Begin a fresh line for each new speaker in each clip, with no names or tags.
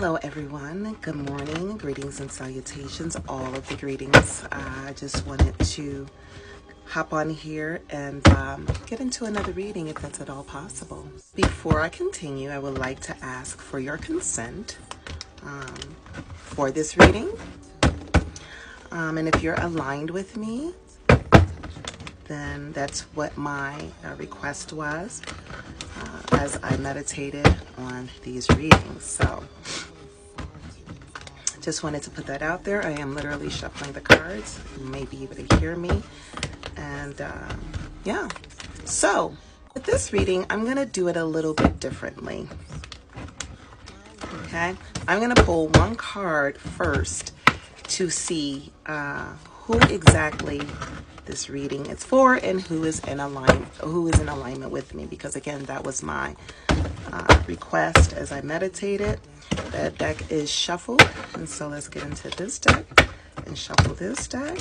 Hello everyone, good morning, greetings and salutations, all of the greetings. I just wanted to hop on here and get into another reading if that's at all possible. Before I continue, I would like to ask for your consent for this reading. And if you're aligned with me, then that's what my request was as I meditated on these readings. So just wanted to put that out there. I am literally shuffling the cards. You may be able to hear me. And yeah, so with this reading, I'm going to do it a little bit differently. Okay, I'm going to pull one card first to see who exactly this reading is for and who is in alignment with me, because again, that was my request as I meditated. That deck is shuffled, and so let's get into this deck and shuffle this deck.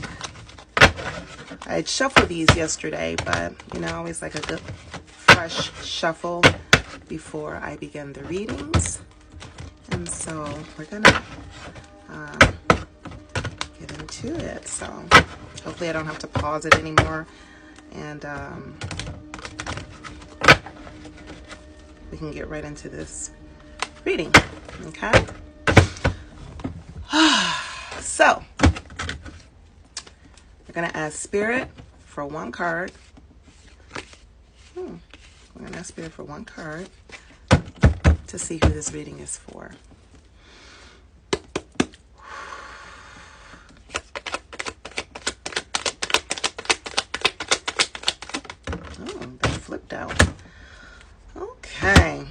I had shuffled these yesterday, but you know, always like a good fresh shuffle before I begin the readings. And so we're gonna get into it. So hopefully I don't have to pause it anymore, and we can get right into this reading. Okay. So we're gonna ask Spirit for one card. We're gonna ask Spirit for one card to see who this reading is for. Oh, they flipped out. Okay.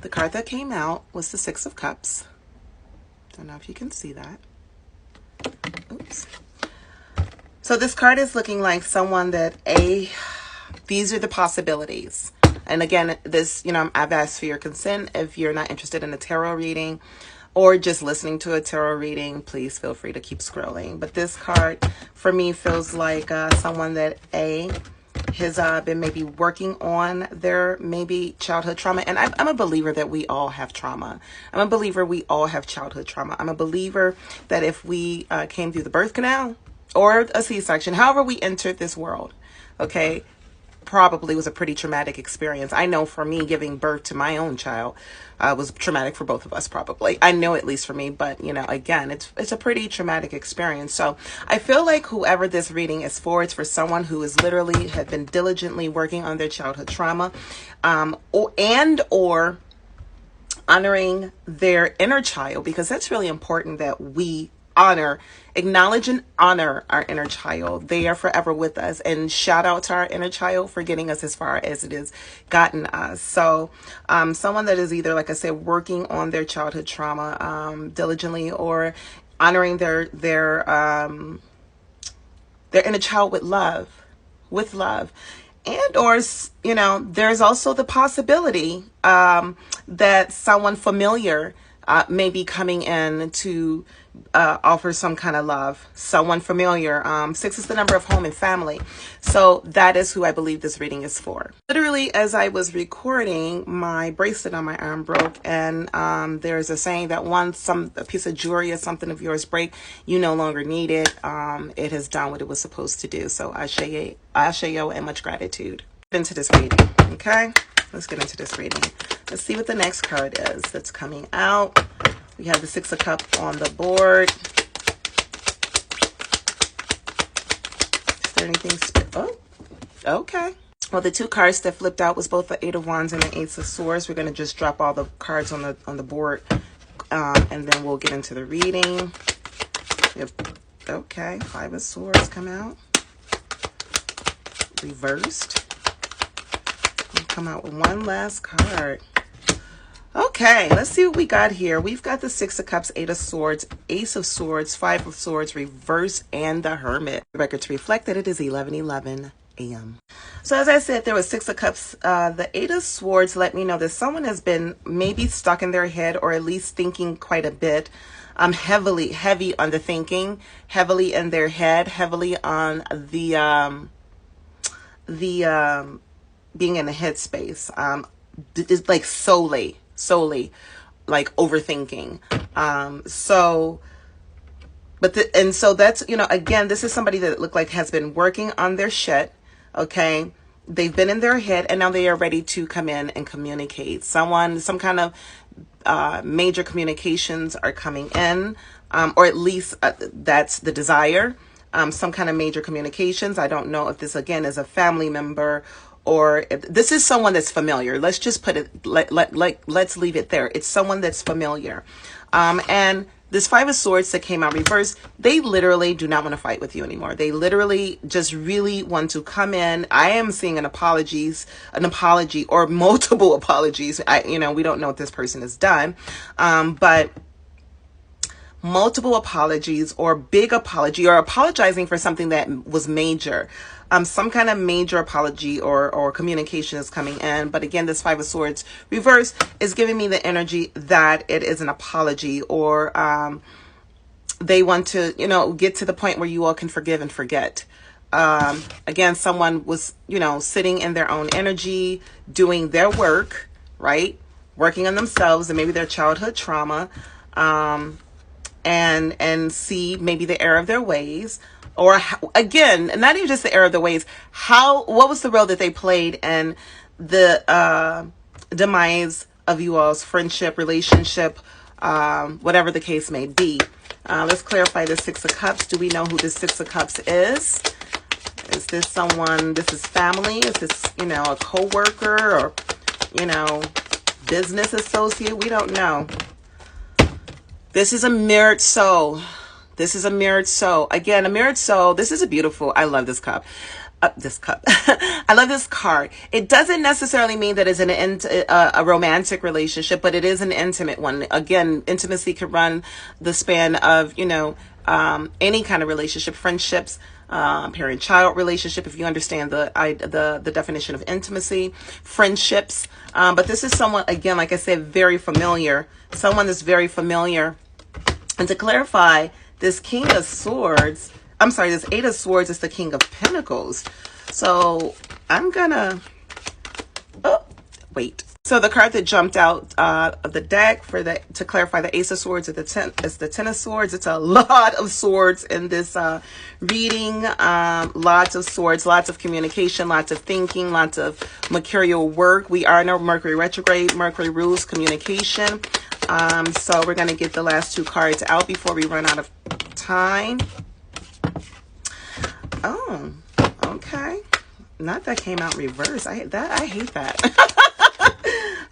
The card that came out was the Six of Cups. Don't know if you can see that. Oops. So this card is looking like someone that these are the possibilities. And again, this, you know, I've asked for your consent. If you're not interested in a tarot reading or just listening to a tarot reading, please feel free to keep scrolling. But this card for me feels like someone that has been maybe working on their maybe childhood trauma. And I'm a believer that we all have trauma. I'm a believer we all have childhood trauma. I'm a believer that if we came through the birth canal or a C-section, however we entered this world, okay, probably was a pretty traumatic experience. I know for me, giving birth to my own child was traumatic for both of us, probably. I know, at least for me, but you know, again, it's a pretty traumatic experience. So I feel like whoever this reading is for, it's for someone who is literally had been diligently working on their childhood trauma, or honoring their inner child, because that's really important that we acknowledge and honor our inner child. They are forever with us, and shout out to our inner child for getting us as far as it has gotten us. So someone that is either, like I said, working on their childhood trauma diligently, or honoring their inner child with love, and or, you know, there's also the possibility that someone familiar may be coming in to offer some kind of love. Someone familiar. 6 is the number of home and family. So that is who I believe this reading is for. Literally, as I was recording, my bracelet on my arm broke, and there's a saying that once a piece of jewelry or something of yours break, you no longer need it. It has done what it was supposed to do. So ashayo and much gratitude. Get into this reading. Okay, let's get into this reading. Let's see what the next card is that's coming out. We have the Six of Cups on the board. Is there anything? Oh, okay. Well, the two cards that flipped out was both the Eight of Wands and the Ace of Swords. We're going to just drop all the cards on the board, and then we'll get into the reading. Okay, Five of Swords come out. Reversed. We'll come out with one last card. Okay, let's see what we got here. We've got the Six of Cups, Eight of Swords, Ace of Swords, Five of Swords, Reverse, and the Hermit. The record to reflect that it is 11:11 a.m. So as I said, there was Six of Cups. The Eight of Swords let me know that someone has been maybe stuck in their head, or at least thinking quite a bit. Heavy on the thinking, heavily in their head, heavily on the being in the headspace. it's like solely like overthinking. So and so that's, again, this is somebody that looked like has been working on their shit. Okay. They've been in their head and now they are ready to come in and communicate. Some kind of major communications are coming in, or at least that's the desire. Some kind of major communications. I don't know if this again is a family member or if this is someone that's familiar. Let's just put it let's leave it there. It's someone that's familiar. And this Five of Swords that came out reversed, they literally do not want to fight with you anymore. They literally just really want to come in. I am seeing an apology or multiple apologies. We don't know what this person has done. But multiple apologies or big apology or apologizing for something that was major. Some kind of major apology or communication is coming in. But again, this Five of Swords reverse is giving me the energy that it is an apology, or they want to, get to the point where you all can forgive and forget. Again, someone was, sitting in their own energy, doing their work, right? Working on themselves and maybe their childhood trauma, and see maybe the error of their ways. Or again, not even just the error of the ways, what was the role that they played in the demise of you all's friendship, relationship, whatever the case may be. Let's clarify the Six of Cups. Do we know who the Six of Cups is? Is this someone, this is family? Is this, a co-worker or, business associate? We don't know. This is a mirrored soul. This is a mirrored soul. Again, a mirrored soul. This is I love this cup. I love this card. It doesn't necessarily mean that it's a romantic relationship, but it is an intimate one. Again, intimacy could run the span of, any kind of relationship, friendships, parent-child relationship, if you understand the definition of intimacy, friendships. But this is someone, again, like I said, very familiar. Someone that's very familiar. And to clarify, this King of Swords, this Eight of Swords is the King of Pentacles. So I'm gonna, wait. So the card that jumped out of the deck to clarify the Ace of Swords is the Ten of Swords. It's a lot of swords in this reading. Lots of swords, lots of communication, lots of thinking, lots of mercurial work. We are in a Mercury retrograde. Mercury rules communication. So we're going to get the last two cards out before we run out of time. Oh, okay. Not that came out reverse. I hate that.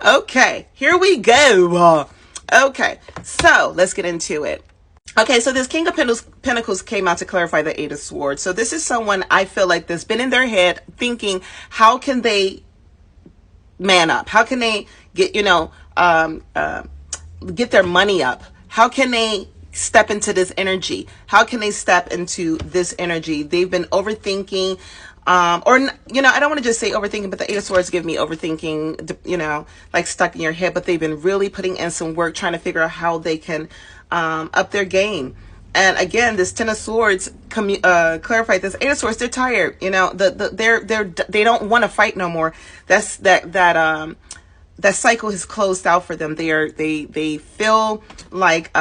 Okay, here we go. Okay, so let's get into it. Okay, so this King of Pentacles came out to clarify the Eight of Swords. So this is someone I feel like that's been in their head thinking, how can they man up? How can they get, get their money up? How can they step into this energy? How can they step into this energy? They've been overthinking, I don't want to just say overthinking, but the Eight of Swords give me overthinking, like stuck in your head, but they've been really putting in some work trying to figure out how they can up their game. And again, this Ten of Swords clarified this Eight of Swords. They're tired, they don't want to fight no more. That cycle has closed out for them. They feel like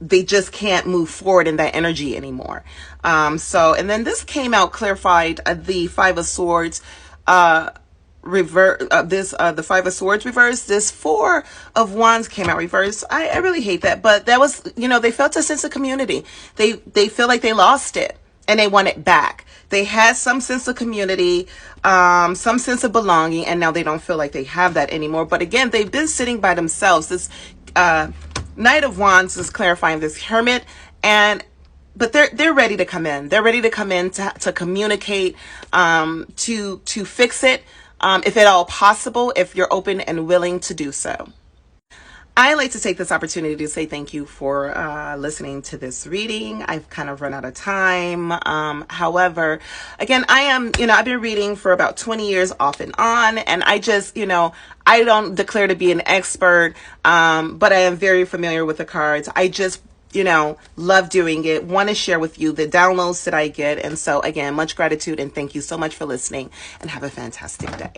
they just can't move forward in that energy anymore. And then this came out clarified the Five of Swords reverse. The Five of Swords reverse. This Four of Wands came out reverse. I really hate that, but that was, they felt a sense of community. They feel like they lost it and they want it back. They had some sense of community, some sense of belonging, and now they don't feel like they have that anymore. But again, they've been sitting by themselves. This Knight of Wands is clarifying this Hermit, but they're ready to come in. They're ready to come in to communicate, to fix it, if at all possible, if you're open and willing to do so. I like to take this opportunity to say thank you for listening to this reading. I've kind of run out of time. However, again, I am, I've been reading for about 20 years off and on, and I just, I don't declare to be an expert, but I am very familiar with the cards. I just, love doing it, want to share with you the downloads that I get. And so again, much gratitude and thank you so much for listening, and have a fantastic day.